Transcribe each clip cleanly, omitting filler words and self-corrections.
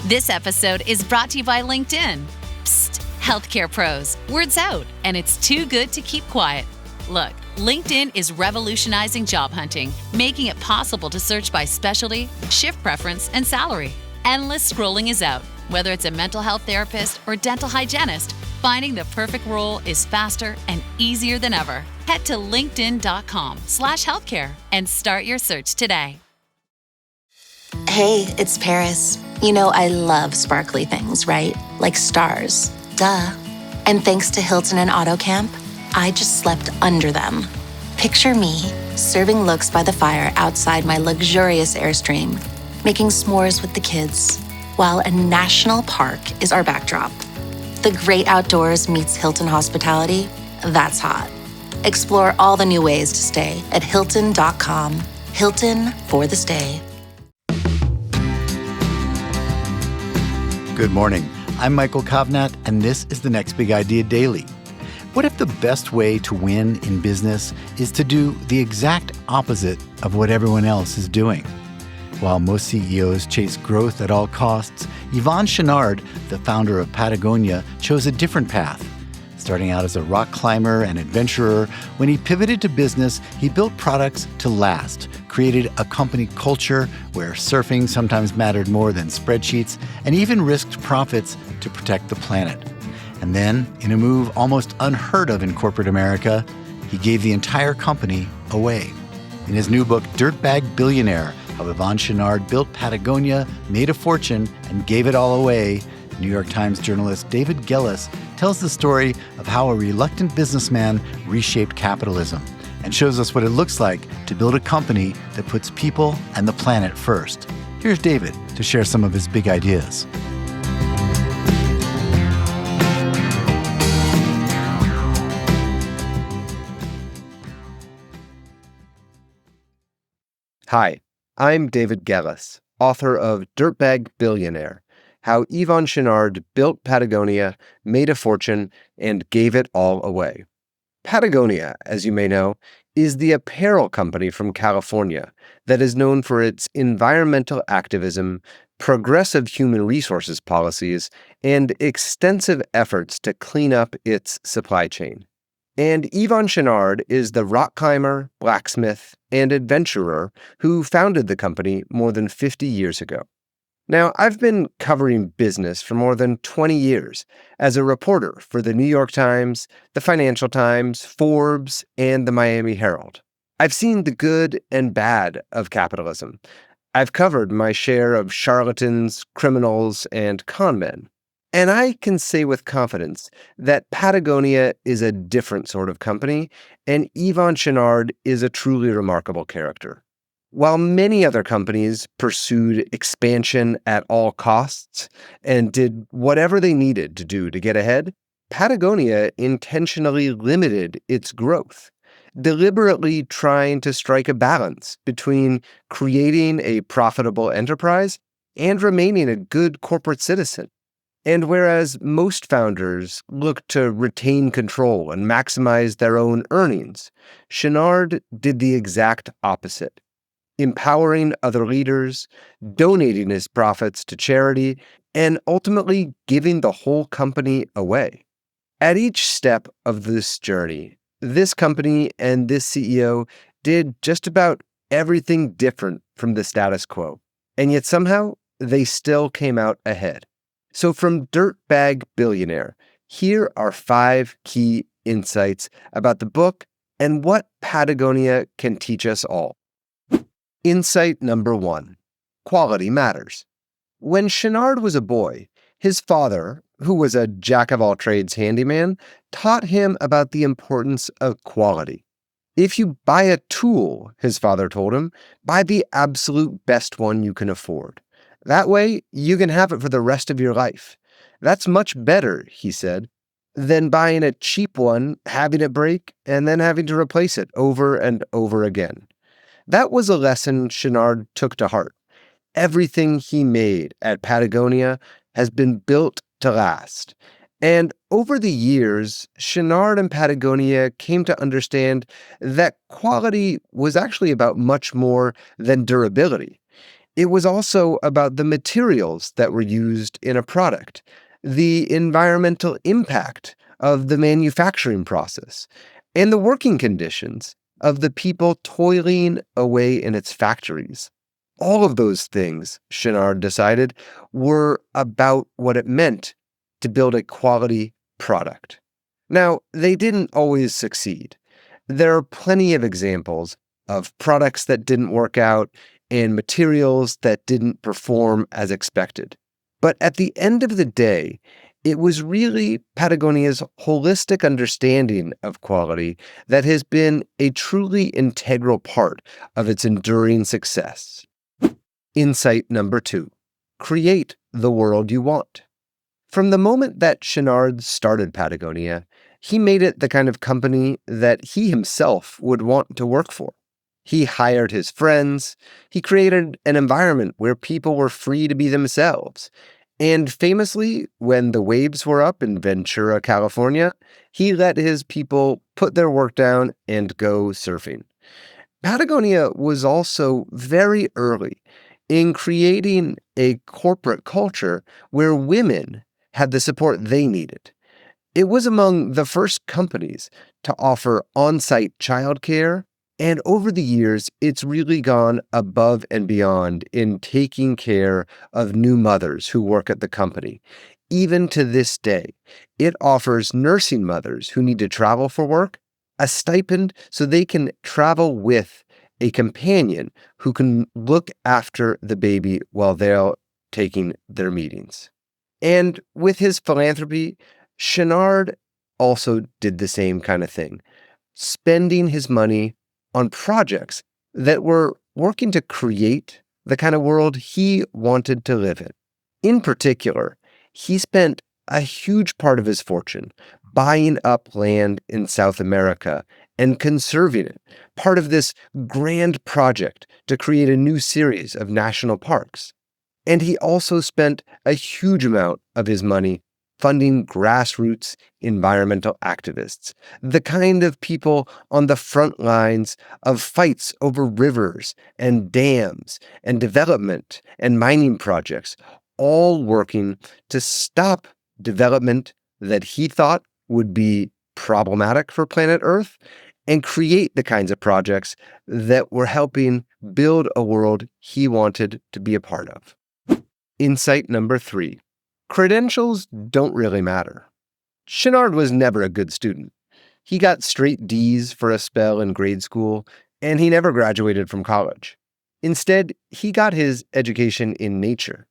This episode is brought to you by LinkedIn. Psst, healthcare pros, word's out, and it's too good to keep quiet. Look, LinkedIn is revolutionizing job hunting, making it possible to search by specialty, shift preference, and salary. Endless scrolling is out. Whether it's a mental health therapist or dental hygienist, finding the perfect role is faster and easier than ever. Head to linkedin.com/healthcare and start your search today. Hey, it's Paris. You know I love sparkly things, right? Like stars. Duh. And thanks to Hilton and AutoCamp, I just slept under them. Picture me, serving looks by the fire outside my luxurious Airstream, making s'mores with the kids, while a national park is our backdrop. The great outdoors meets Hilton hospitality. That's hot. Explore all the new ways to stay at Hilton.com. Hilton for the stay. Good morning. I'm Michael Kovnat, and this is the Next Big Idea Daily. What if the best way to win in business is to do the exact opposite of what everyone else is doing? While most CEOs chase growth at all costs, Yvon Chouinard, the founder of Patagonia, chose a different path. Starting out as a rock climber and adventurer, when he pivoted to business, he built products to last, created a company culture where surfing sometimes mattered more than spreadsheets, and even risked profits to protect the planet. And then, in a move almost unheard of in corporate America, he gave the entire company away. In his new book, Dirtbag, Billionaire, how Yvon Chouinard built Patagonia, made a fortune, and gave it all away, New York Times journalist David Gellis tells the story of how a reluctant businessman reshaped capitalism and shows us what it looks like to build a company that puts people and the planet first. Here's David to share some of his big ideas. Hi, I'm David Gellis, author of Dirtbag, Billionaire, how Yvon Chouinard built Patagonia, made a fortune, and gave it all away. Patagonia, as you may know, is the apparel company from California that is known for its environmental activism, progressive human resources policies, and extensive efforts to clean up its supply chain. And Yvon Chouinard is the rock climber, blacksmith, and adventurer who founded the company more than 50 years ago. Now, I've been covering business for more than 20 years as a reporter for the New York Times, the Financial Times, Forbes, and the Miami Herald. I've seen the good and bad of capitalism. I've covered my share of charlatans, criminals, and con men. And I can say with confidence that Patagonia is a different sort of company, and Yvon Chouinard is a truly remarkable character. While many other companies pursued expansion at all costs and did whatever they needed to do to get ahead, Patagonia intentionally limited its growth, deliberately trying to strike a balance between creating a profitable enterprise and remaining a good corporate citizen. And whereas most founders look to retain control and maximize their own earnings, Chouinard did the exact opposite, empowering other leaders, donating his profits to charity, and ultimately giving the whole company away. At each step of this journey, this company and this CEO did just about everything different from the status quo, and yet somehow they still came out ahead. So from Dirtbag Billionaire, here are 5 key insights about the book and what Patagonia can teach us all. Insight number 1, quality matters. When Chouinard was a boy, his father, who was a jack-of-all-trades handyman, taught him about the importance of quality. If you buy a tool, his father told him, buy the absolute best one you can afford. That way, you can have it for the rest of your life. That's much better, he said, than buying a cheap one, having it break, and then having to replace it over and over again. That was a lesson Chouinard took to heart. Everything he made at Patagonia has been built to last. And over the years, Chouinard and Patagonia came to understand that quality was actually about much more than durability. It was also about the materials that were used in a product, the environmental impact of the manufacturing process, and the working conditions of the people toiling away in its factories. All of those things, Chenard decided, were about what it meant to build a quality product. Now, they didn't always succeed. There are plenty of examples of products that didn't work out and materials that didn't perform as expected. But at the end of the day, it was really Patagonia's holistic understanding of quality that has been a truly integral part of its enduring success. Insight number 2, create the world you want. From the moment that Chenard started Patagonia, he made it the kind of company that he himself would want to work for. He hired his friends, he created an environment where people were free to be themselves. And famously, when the waves were up in Ventura, California, he let his people put their work down and go surfing. Patagonia was also very early in creating a corporate culture where women had the support they needed. It was among the first companies to offer on-site childcare, and over the years, it's really gone above and beyond in taking care of new mothers who work at the company. Even to this day, it offers nursing mothers who need to travel for work a stipend so they can travel with a companion who can look after the baby while they're taking their meetings. And with his philanthropy, Chenard also did the same kind of thing, spending his money on projects that were working to create the kind of world he wanted to live in. In particular, he spent a huge part of his fortune buying up land in South America and conserving it, part of this grand project to create a new series of national parks. And he also spent a huge amount of his money funding grassroots environmental activists, the kind of people on the front lines of fights over rivers and dams and development and mining projects, all working to stop development that he thought would be problematic for planet Earth and create the kinds of projects that were helping build a world he wanted to be a part of. Insight number 3. Credentials don't really matter. Chenard was never a good student. He got straight D's for a spell in grade school, and he never graduated from college. Instead, he got his education in nature.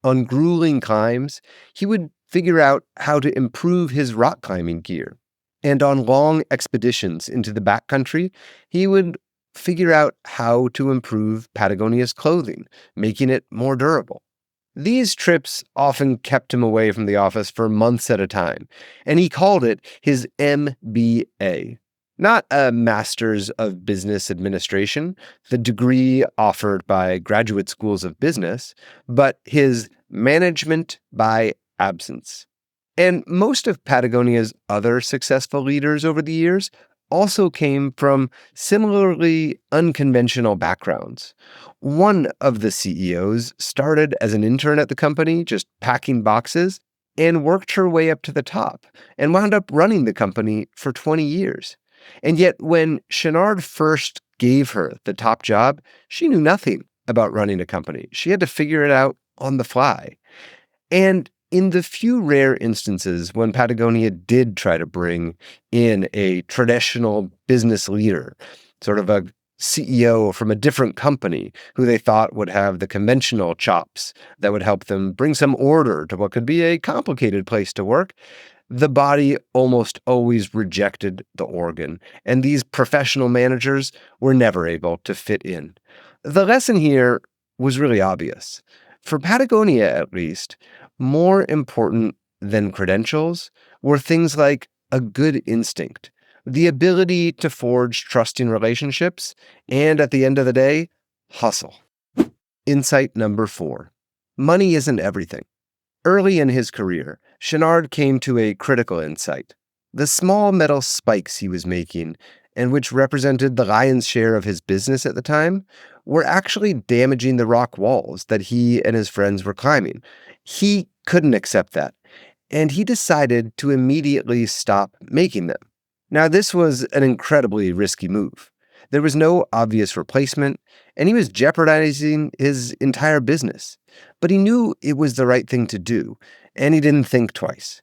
On grueling climbs, he would figure out how to improve his rock climbing gear. And on long expeditions into the backcountry, he would figure out how to improve Patagonia's clothing, making it more durable. These trips often kept him away from the office for months at a time, and he called it his MBA. Not a Master's of Business Administration, the degree offered by graduate schools of business, but his Management by Absence. And most of Patagonia's other successful leaders over the years also came from similarly unconventional backgrounds. One of the CEOs started as an intern at the company, just packing boxes, and worked her way up to the top and wound up running the company for 20 years. And yet, when Chenard first gave her the top job, she knew nothing about running a company. She had to figure it out on the fly. And in the few rare instances when Patagonia did try to bring in a traditional business leader, sort of a CEO from a different company who they thought would have the conventional chops that would help them bring some order to what could be a complicated place to work, the body almost always rejected the organ, and these professional managers were never able to fit in. The lesson here was really obvious. For Patagonia, at least, more important than credentials were things like a good instinct, the ability to forge trusting relationships, and at the end of the day, hustle. Insight number 4. Money isn't everything. Early in his career, Chenard came to a critical insight. The small metal spikes he was making and which represented the lion's share of his business at the time, were actually damaging the rock walls that he and his friends were climbing. He couldn't accept that, and he decided to immediately stop making them. Now, this was an incredibly risky move. There was no obvious replacement, and he was jeopardizing his entire business. But he knew it was the right thing to do, and he didn't think twice.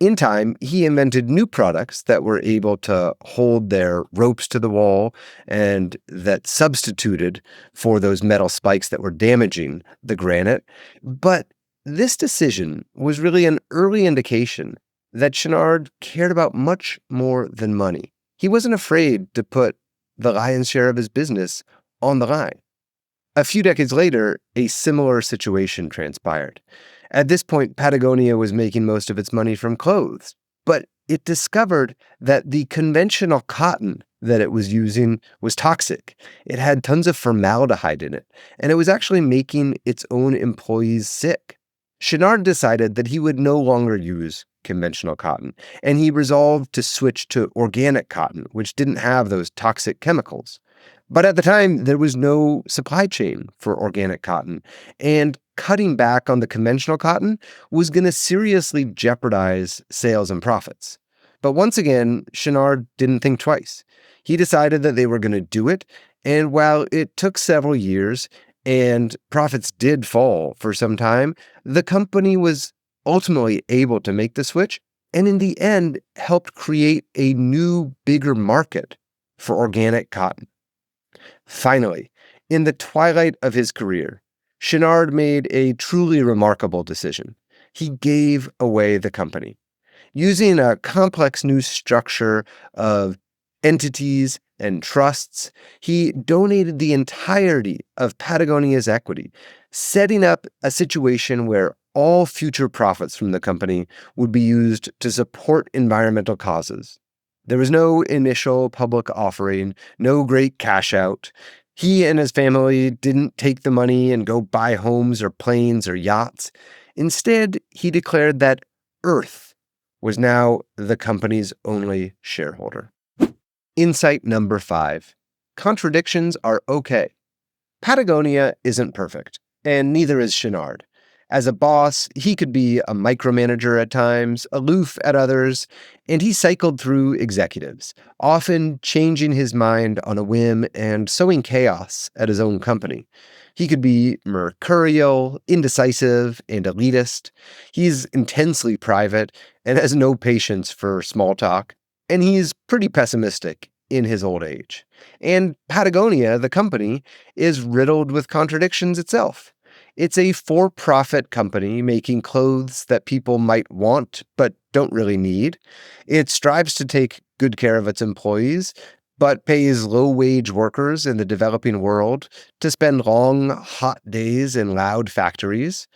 In time, he invented new products that were able to hold their ropes to the wall and that substituted for those metal spikes that were damaging the granite. But this decision was really an early indication that Chenard cared about much more than money. He wasn't afraid to put the lion's share of his business on the line. A few decades later, a similar situation transpired. At this point, Patagonia was making most of its money from clothes, but it discovered that the conventional cotton that it was using was toxic. It had tons of formaldehyde in it, and it was actually making its own employees sick. Chenard decided that he would no longer use conventional cotton, and he resolved to switch to organic cotton, which didn't have those toxic chemicals. But at the time, there was no supply chain for organic cotton, and cutting back on the conventional cotton was going to seriously jeopardize sales and profits. But once again, Chenard didn't think twice. He decided that they were going to do it, and while it took several years and profits did fall for some time, the company was ultimately able to make the switch, and in the end helped create a new, bigger market for organic cotton. Finally, in the twilight of his career, Chenard made a truly remarkable decision. He gave away the company. Using a complex new structure of entities and trusts, he donated the entirety of Patagonia's equity, setting up a situation where all future profits from the company would be used to support environmental causes. There was no initial public offering, no great cash out. He and his family didn't take the money and go buy homes or planes or yachts. Instead, he declared that Earth was now the company's only shareholder. Insight number 5. Contradictions are okay. Patagonia isn't perfect, and neither is Chenard. As a boss, he could be a micromanager at times, aloof at others, and he cycled through executives, often changing his mind on a whim and sowing chaos at his own company. He could be mercurial, indecisive, and elitist. He's intensely private and has no patience for small talk, and he's pretty pessimistic in his old age. And Patagonia, the company, is riddled with contradictions itself. It's a for-profit company making clothes that people might want but don't really need. It strives to take good care of its employees, but pays low-wage workers in the developing world to spend long, hot days in loud factories.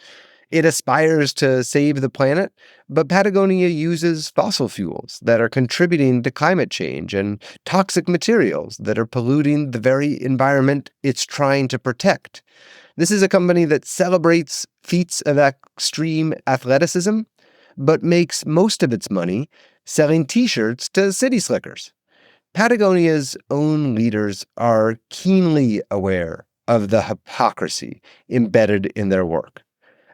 It aspires to save the planet, but Patagonia uses fossil fuels that are contributing to climate change and toxic materials that are polluting the very environment it's trying to protect. This is a company that celebrates feats of extreme athleticism, but makes most of its money selling t-shirts to city slickers. Patagonia's own leaders are keenly aware of the hypocrisy embedded in their work.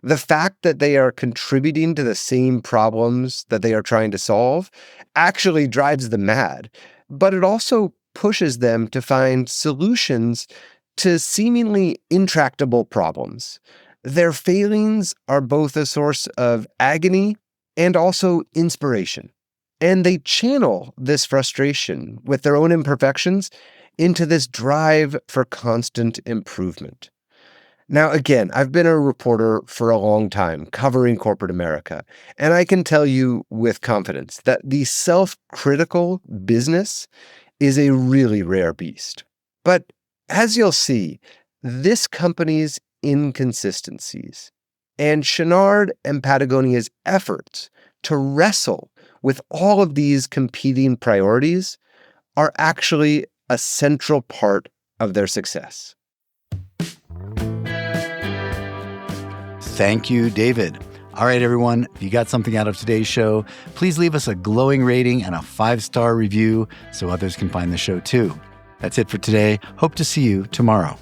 The fact that they are contributing to the same problems that they are trying to solve actually drives them mad, but it also pushes them to find solutions to seemingly intractable problems. Their failings are both a source of agony and also inspiration. And they channel this frustration with their own imperfections into this drive for constant improvement. Now, again, I've been a reporter for a long time covering corporate America, and I can tell you with confidence that the self-critical business is a really rare beast. But as you'll see, this company's inconsistencies and Chenard and Patagonia's efforts to wrestle with all of these competing priorities are actually a central part of their success. Thank you, David. All right, everyone, if you got something out of today's show, please leave us a glowing rating and a 5-star review so others can find the show too. That's it for today. Hope to see you tomorrow.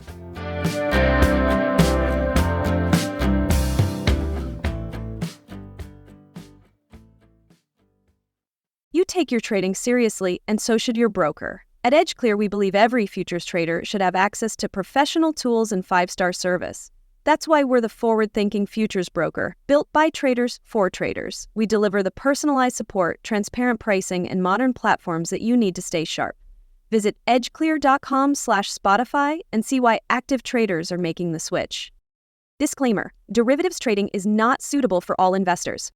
You take your trading seriously, and so should your broker. At EdgeClear, we believe every futures trader should have access to professional tools and 5-star service. That's why we're the forward-thinking futures broker, built by traders for traders. We deliver the personalized support, transparent pricing, and modern platforms that you need to stay sharp. Visit edgeclear.com/Spotify and see why active traders are making the switch. Disclaimer: derivatives trading is not suitable for all investors.